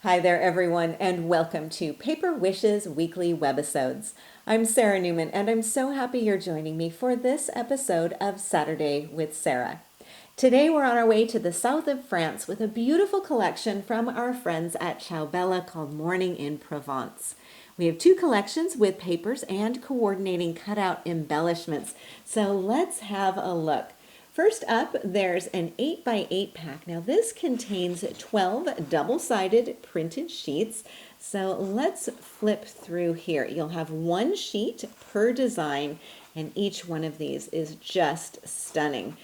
Hi there, everyone, and welcome to Paper Wishes Weekly Webisodes. I'm Sarah Newman, and I'm so happy you're joining me for this episode of Saturday with Sara. Today, we're on our way to the south of France with a beautiful collection from our friends at Ciao called Morning in Provence. We have two collections with papers and coordinating cutout embellishments, so let's have a look. First up, there's an 8x8 pack. Now this contains 12 double-sided printed sheets. So let's flip through here. You'll have one sheet per design, and each one of these is just stunning.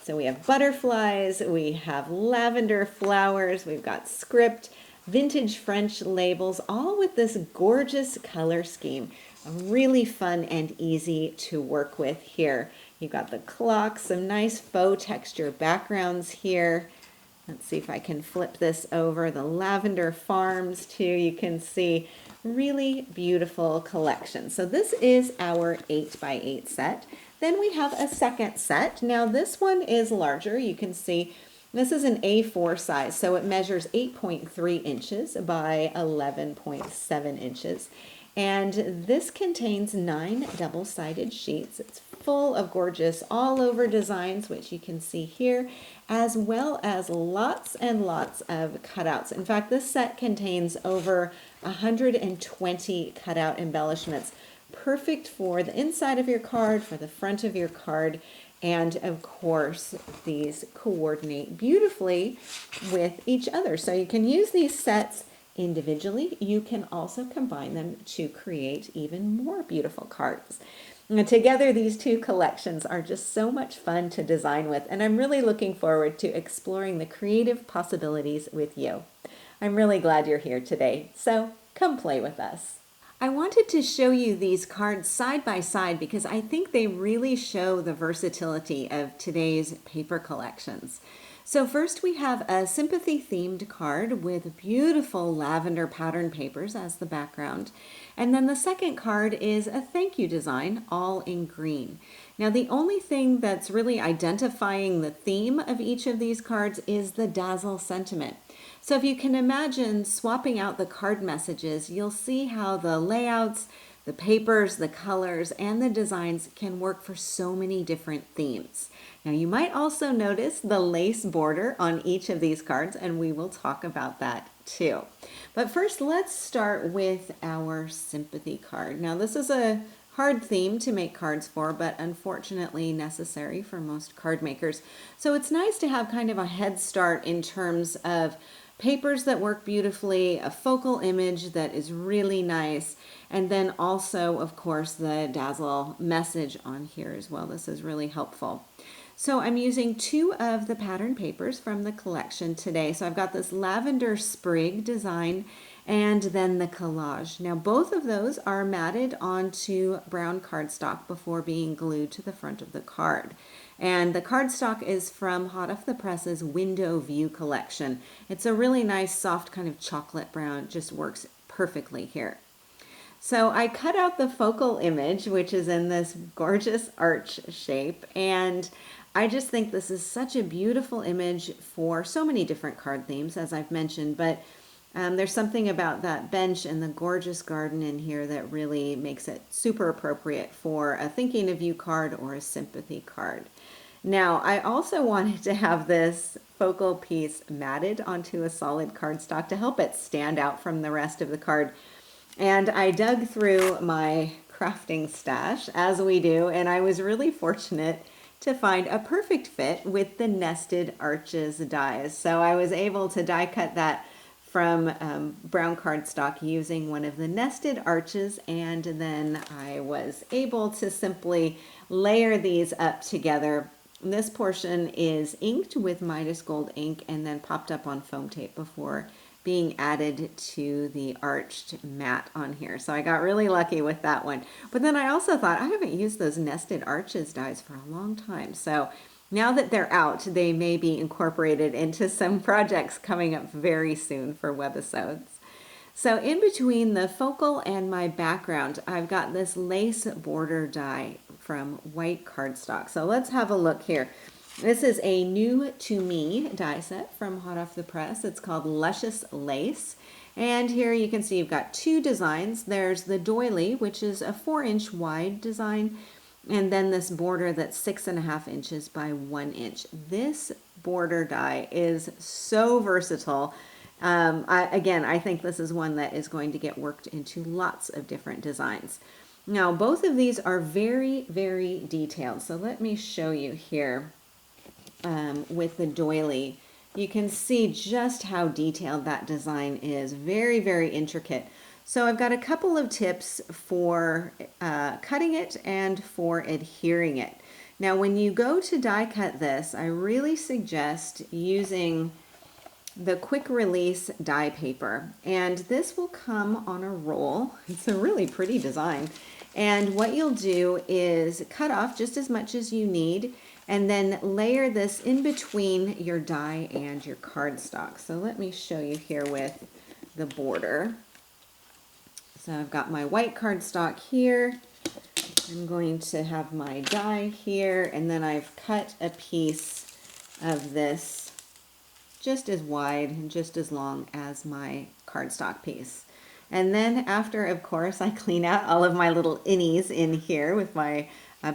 So we have butterflies, we have lavender flowers, we've got script, vintage French labels, all with this gorgeous color scheme. Really fun and easy to work with here. You've got the clock, some nice faux texture backgrounds here. Let's see if I can flip this over. The lavender farms too, you can see really beautiful collection. So this is our 8x8 set. Then we have a second set. Now this one is larger. You can see this is an A4 size, so it measures 8.3 inches by 11.7 inches. And this contains 9 double-sided sheets. It's full of gorgeous all-over designs, which you can see here, as well as lots and lots of cutouts. In fact, this set contains over 120 cutout embellishments, perfect for the inside of your card, for the front of your card, and of course, these coordinate beautifully with each other. So you can use these sets individually. You can also combine them to create even more beautiful cards. And together, these two collections are just so much fun to design with, and I'm really looking forward to exploring the creative possibilities with you. I'm really glad you're here today, so come play with us. I wanted to show you these cards side by side because I think they really show the versatility of today's paper collections. So first we have a Sympathy themed card with beautiful lavender pattern papers as the background. And then the second card is a thank you design, all in green. Now the only thing that's really identifying the theme of each of these cards is the dazzle sentiment. So if you can imagine swapping out the card messages, you'll see how the layouts, the papers, the colors, and the designs can work for so many different themes. Now you might also notice the lace border on each of these cards, and we will talk about that too. But first, let's start with our Sympathy card. Now this is a hard theme to make cards for, but unfortunately necessary for most card makers. So it's nice to have kind of a head start in terms of papers that work beautifully, a focal image that is really nice, and then also, of course, the dazzle message on here as well. This is really helpful. So I'm using 2 of the pattern papers from the collection today. So I've got this lavender sprig design and then the collage. Now both of those are matted onto brown cardstock before being glued to the front of the card. And the cardstock is from Hot Off the Press's Window View collection. It's a really nice soft kind of chocolate brown, just works perfectly here. So I cut out the focal image, which is in this gorgeous arch shape, and I just think this is such a beautiful image for so many different card themes, as I've mentioned, but there's something about that bench and the gorgeous garden in here that really makes it super appropriate for a Thinking of You card or a Sympathy card. Now, I also wanted to have this focal piece matted onto a solid cardstock to help it stand out from the rest of the card. And I dug through my crafting stash, as we do, and I was really fortunate to find a perfect fit with the nested arches dies. So I was able to die cut that from brown cardstock using one of the nested arches, and then I was able to simply layer these up together. This portion is inked with Midas Gold ink and then popped up on foam tape before being added to the arched mat on here. So I got really lucky with that one. But then I also thought I haven't used those nested arches dies for a long time. So now that they're out, they may be incorporated into some projects coming up very soon for webisodes. So in between the focal and my background, I've got this lace border die from white cardstock. So let's have a look here. This is a new to me die set from hot off the press. It's called Luscious Lace. And here you can see you've got two designs. There's the doily, which is a 4-inch wide design, and then this border that's 6.5 inches by 1 inch. This border die is so versatile. I think this is one that is going to get worked into lots of different designs. Now, both of these are very, very detailed. So let me show you here with the doily. You can see just how detailed that design is. Very, very intricate. So I've got a couple of tips for cutting it and for adhering it. Now, when you go to die cut this, I really suggest using the quick release die paper. And this will come on a roll. It's a really pretty design. And what you'll do is cut off just as much as you need and then layer this in between your die and your cardstock. So let me show you here with the border. So I've got my white cardstock here. I'm going to have my die here, and then I've cut a piece of this just as wide and just as long as my cardstock piece. And then after, of course, I clean out all of my little innies in here with my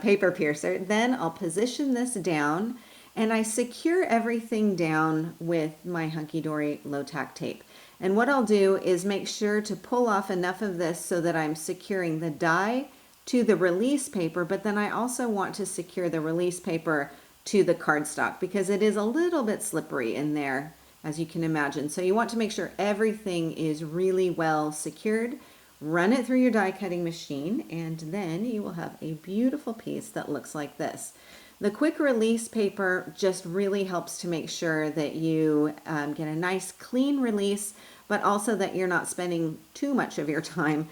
paper piercer, then I'll position this down and I secure everything down with my hunky-dory low-tack tape. And what I'll do is make sure to pull off enough of this so that I'm securing the die to the release paper, but then I also want to secure the release paper to the cardstock because it is a little bit slippery in there, as you can imagine. So you want to make sure everything is really well secured. Run it through your die cutting machine, and then you will have a beautiful piece that looks like this. The quick release paper just really helps to make sure that you get a nice clean release, but also that you're not spending too much of your time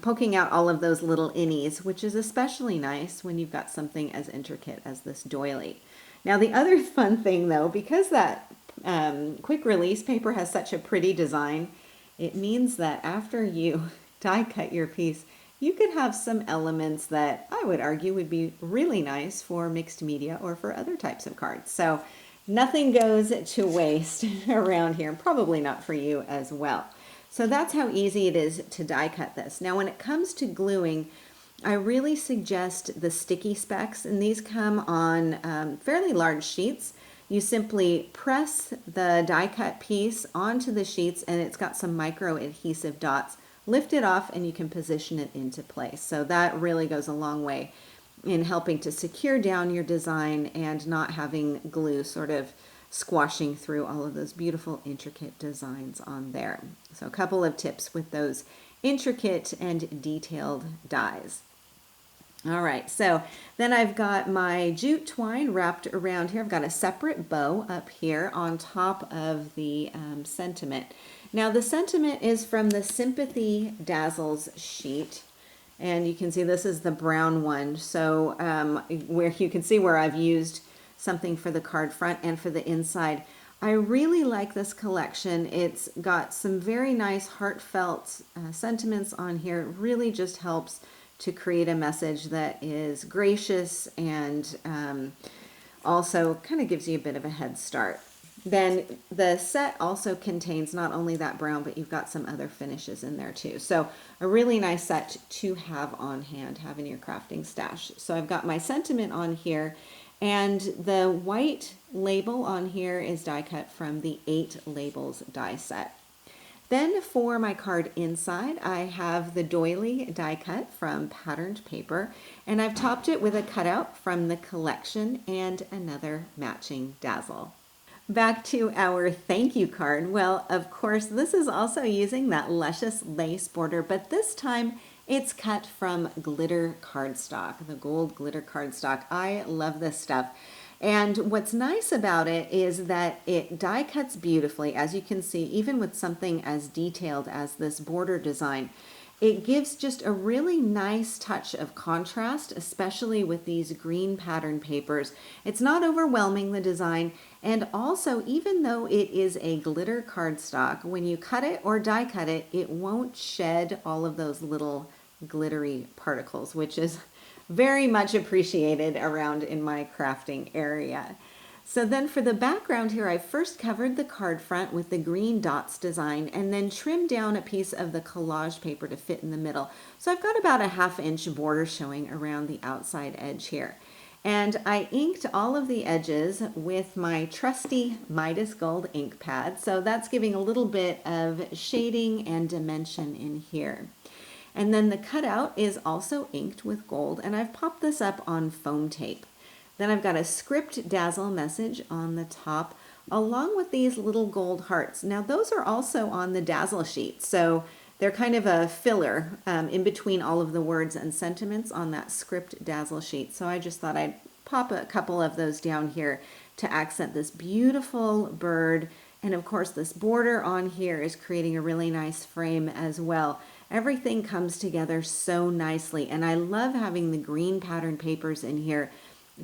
poking out all of those little innies, which is especially nice when you've got something as intricate as this doily. Now, the other fun thing though, because that quick release paper has such a pretty design, it means that after you die cut your piece, you could have some elements that I would argue would be really nice for mixed media or for other types of cards. So nothing goes to waste around here, and probably not for you as well. So that's how easy it is to die cut this. Now, when it comes to gluing, I really suggest the sticky specs, and these come on fairly large sheets. You simply press the die cut piece onto the sheets and it's got some micro adhesive dots. Lift it off and you can position it into place. So that really goes a long way in helping to secure down your design and not having glue sort of squashing through all of those beautiful intricate designs on there. So a couple of tips with those intricate and detailed dies. All right, so then I've got my jute twine wrapped around here. I've got a separate bow up here on top of the sentiment. Now the sentiment is from the Sympathy Dazzles sheet, and you can see this is the brown one. So where you can see where I've used something for the card front and for the inside. I really like this collection. It's got some very nice heartfelt sentiments on here. It really just helps to create a message that is gracious and also kind of gives you a bit of a head start. Then the set also contains not only that brown, but you've got some other finishes in there too. So a really nice set to have on hand, have in your crafting stash. So I've got my sentiment on here, and the white label on here is die cut from the 8 Labels die set. Then for my card inside, I have the doily die cut from patterned paper, and I've topped it with a cutout from the collection and another matching dazzle. Back to our thank you card. Well, of course, this is also using that luscious lace border, but this time it's cut from glitter cardstock, the gold glitter cardstock. I love this stuff. And what's nice about it is that it die cuts beautifully, as you can see, even with something as detailed as this border design. It gives just a really nice touch of contrast, especially with these green pattern papers. It's not overwhelming, the design, and also, even though it is a glitter cardstock, when you cut it or die cut it, it won't shed all of those little glittery particles, which is very much appreciated around in my crafting area. So then for the background here, I first covered the card front with the green dots design and then trimmed down a piece of the collage paper to fit in the middle. So I've got about a 1/2 inch border showing around the outside edge here. And I inked all of the edges with my trusty Midas Gold ink pad. So that's giving a little bit of shading and dimension in here. And then the cutout is also inked with gold, and I've popped this up on foam tape. Then I've got a script dazzle message on the top, along with these little gold hearts. Now those are also on the dazzle sheet, so they're kind of a filler in between all of the words and sentiments on that script dazzle sheet. So I just thought I'd pop a couple of those down here to accent this beautiful bird. And of course this border on here is creating a really nice frame as well. Everything comes together so nicely, and I love having the green pattern papers in here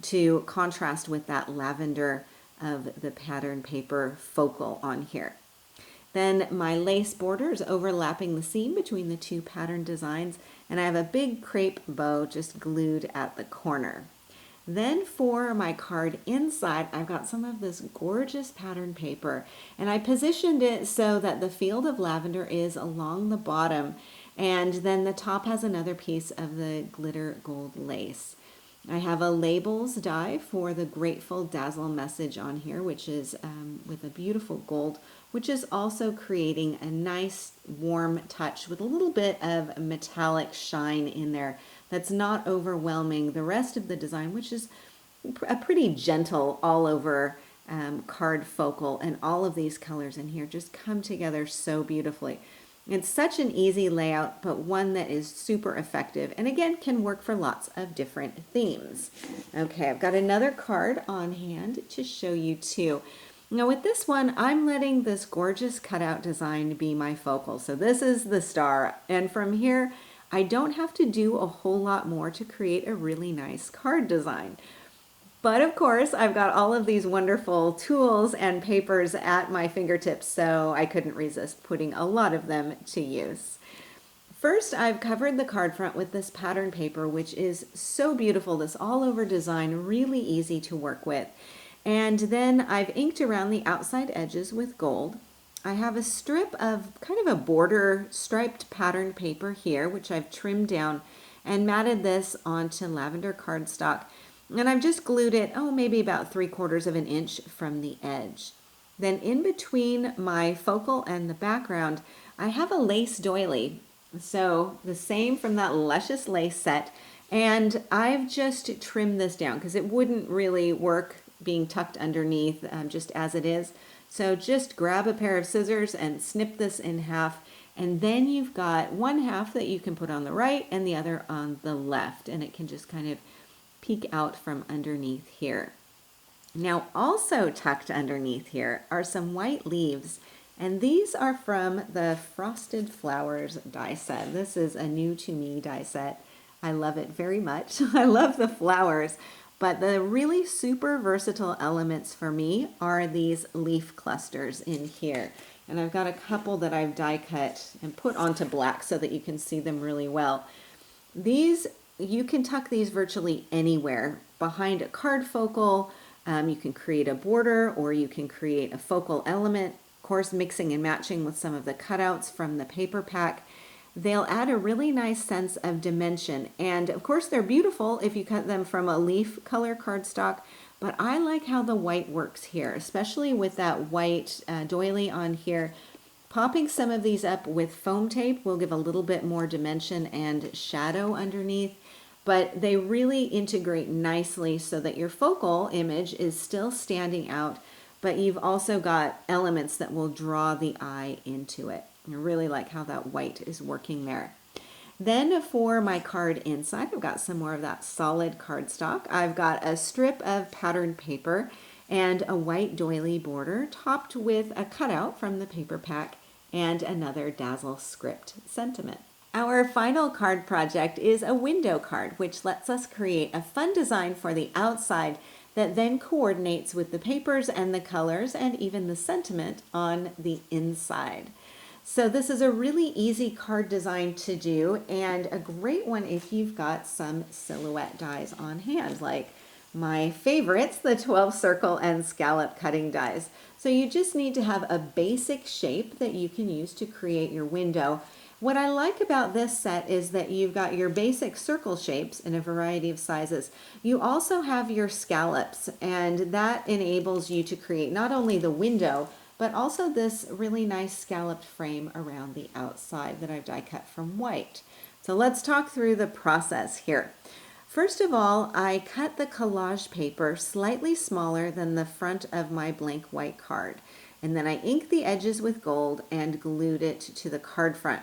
to contrast with that lavender of the pattern paper focal on here. Then my lace border is overlapping the seam between the two pattern designs, and I have a big crepe bow just glued at the corner. Then for my card inside, I've got some of this gorgeous pattern paper, and I positioned it so that the field of lavender is along the bottom, and then the top has another piece of the glitter gold lace. I have a labels die for the Grateful Dazzle message on here, which is with a beautiful gold, which is also creating a nice warm touch with a little bit of metallic shine in there that's not overwhelming the rest of the design, which is a pretty gentle all over card focal, and all of these colors in here just come together so beautifully. It's such an easy layout, but one that is super effective, and again can work for lots of different themes. Okay, I've got another card on hand to show you too. Now with this one, I'm letting this gorgeous cutout design be my focal. So this is the star, and from here I don't have to do a whole lot more to create a really nice card design. But of course, I've got all of these wonderful tools and papers at my fingertips, so I couldn't resist putting a lot of them to use. First, I've covered the card front with this pattern paper, which is so beautiful. This all over design, really easy to work with. And then I've inked around the outside edges with gold. I have a strip of kind of a border striped pattern paper here, which I've trimmed down and matted this onto lavender cardstock. And I've just glued it, maybe about 3/4 of an inch from the edge. Then in between my focal and the background, I have a lace doily. So the same from that luscious lace set. And I've just trimmed this down because it wouldn't really work being tucked underneath just as it is. So just grab a pair of scissors and snip this in half. And then you've got one half that you can put on the right and the other on the left. And it can just kind of peek out from underneath here. Now also tucked underneath here are some white leaves, and these are from the Frosted Flowers die set. This is a new to me die set. I love it very much. I love the flowers, but the really super versatile elements for me are these leaf clusters in here. And I've got a couple that I've die cut and put onto black so that you can see them really well. You can tuck these virtually anywhere. Behind a card focal, you can create a border, or you can create a focal element, of course mixing and matching with some of the cutouts from the paper pack. They'll add a really nice sense of dimension, and of course they're beautiful if you cut them from a leaf color cardstock, but I like how the white works here, especially with that white doily on here. Popping some of these up with foam tape will give a little bit more dimension and shadow underneath, but they really integrate nicely so that your focal image is still standing out, but you've also got elements that will draw the eye into it. I really like how that white is working there. Then for my card inside, I've got some more of that solid cardstock. I've got a strip of patterned paper and a white doily border topped with a cutout from the paper pack and another dazzle script sentiment. Our final card project is a window card, which lets us create a fun design for the outside that then coordinates with the papers and the colors and even the sentiment on the inside. So this is a really easy card design to do, and a great one if you've got some silhouette dies on hand, like my favorites, the 12 circle and scallop cutting dies. So you just need to have a basic shape that you can use to create your window. What I like about this set is that you've got your basic circle shapes in a variety of sizes. You also have your scallops, and that enables you to create not only the window, but also this really nice scalloped frame around the outside that I've die cut from white. So let's talk through the process here. First of all, I cut the collage paper slightly smaller than the front of my blank white card. And then I inked the edges with gold and glued it to the card front.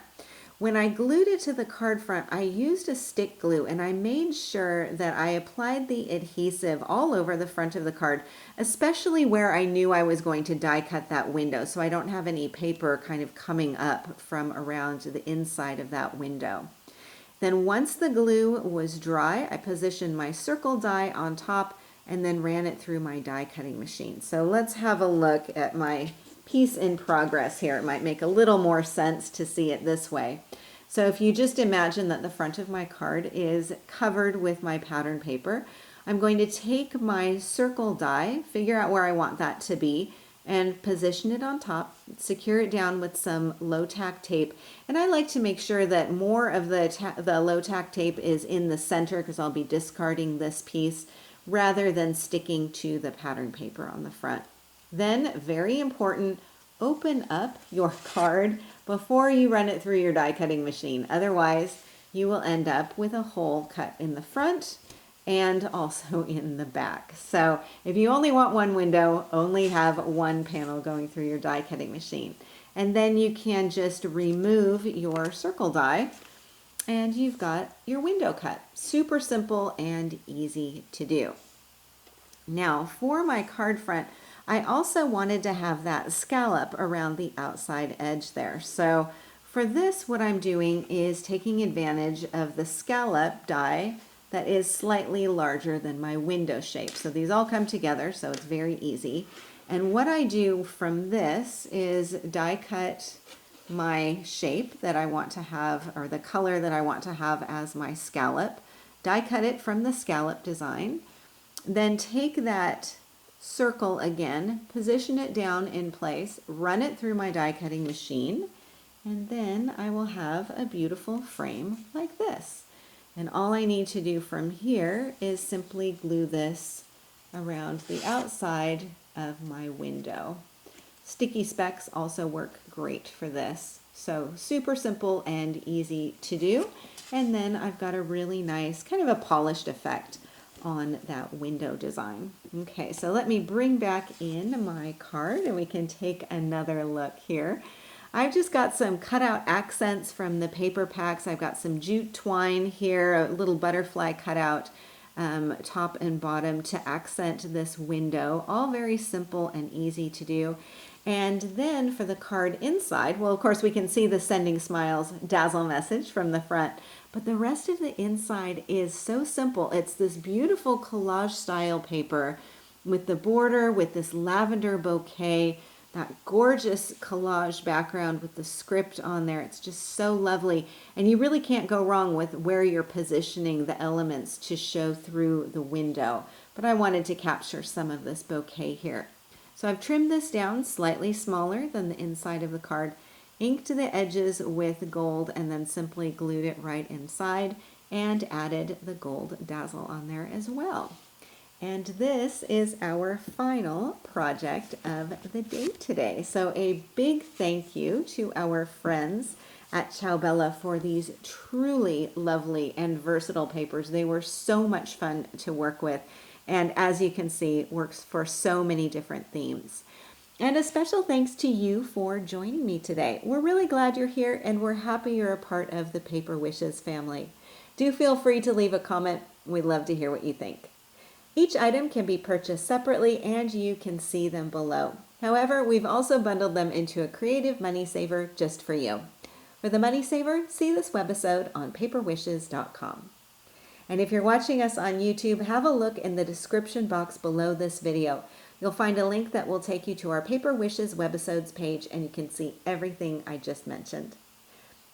When I glued it to the card front, I used a stick glue and I made sure that I applied the adhesive all over the front of the card, especially where I knew I was going to die cut that window, so I don't have any paper kind of coming up from around the inside of that window. Then once the glue was dry, I positioned my circle die on top and then ran it through my die cutting machine. So let's have a look at my piece in progress here. It might make a little more sense to see it this way. So if you just imagine that the front of my card is covered with my pattern paper, I'm going to take my circle die, figure out where I want that to be, and position it on top, secure it down with some low tack tape. And I like to make sure that more of the low tack tape is in the center because I'll be discarding this piece rather than sticking to the pattern paper on the front. Then, very important, open up your card before you run it through your die cutting machine. Otherwise, you will end up with a hole cut in the front and also in the back. So if you only want one window, only have one panel going through your die cutting machine. And then you can just remove your circle die and you've got your window cut. Super simple and easy to do. Now for my card front, I also wanted to have that scallop around the outside edge there. So for this, what I'm doing is taking advantage of the scallop die that is slightly larger than my window shape. So these all come together, so it's very easy. And what I do from this is die cut my shape that I want to have, or the color that I want to have as my scallop, die cut it from the scallop design, then take that circle again, position it down in place, run it through my die cutting machine, and then I will have a beautiful frame like this. And all I need to do from here is simply glue this around the outside of my window. Sticky specks also work great for this. So super simple and easy to do. And then I've got a really nice kind of a polished effect on that window design. Okay, so let me bring back in my card and we can take another look here. I've just got some cutout accents from the paper packs. I've got some jute twine here, a little butterfly cutout top and bottom to accent this window. All very simple and easy to do. And then for the card inside, well, of course, we can see the Sending Smiles dazzle message from the front, but the rest of the inside is so simple. It's this beautiful collage style paper with the border, with this lavender bouquet, that gorgeous collage background with the script on there. It's just so lovely. And you really can't go wrong with where you're positioning the elements to show through the window. But I wanted to capture some of this bouquet here. So I've trimmed this down slightly smaller than the inside of the card, inked the edges with gold, and then simply glued it right inside and added the gold dazzle on there as well. And this is our final project of the day today. So a big thank you to our friends at Ciao for these truly lovely and versatile papers. They were so much fun to work with. And as you can see, works for so many different themes. And a special thanks to you for joining me today. We're really glad you're here and we're happy you're a part of the Paper Wishes family. Do feel free to leave a comment. We'd love to hear what you think. Each item can be purchased separately and you can see them below. However, we've also bundled them into a creative money saver just for you. For the money saver, see this webisode on paperwishes.com. And if you're watching us on YouTube, have a look in the description box below this video. You'll find a link that will take you to our Paper Wishes webisodes page and you can see everything I just mentioned.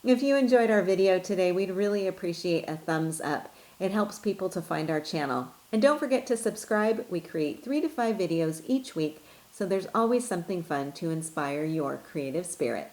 If you enjoyed our video today, we'd really appreciate a thumbs up. It helps people to find our channel. And don't forget to subscribe. We create 3 to 5 videos each week, so there's always something fun to inspire your creative spirit.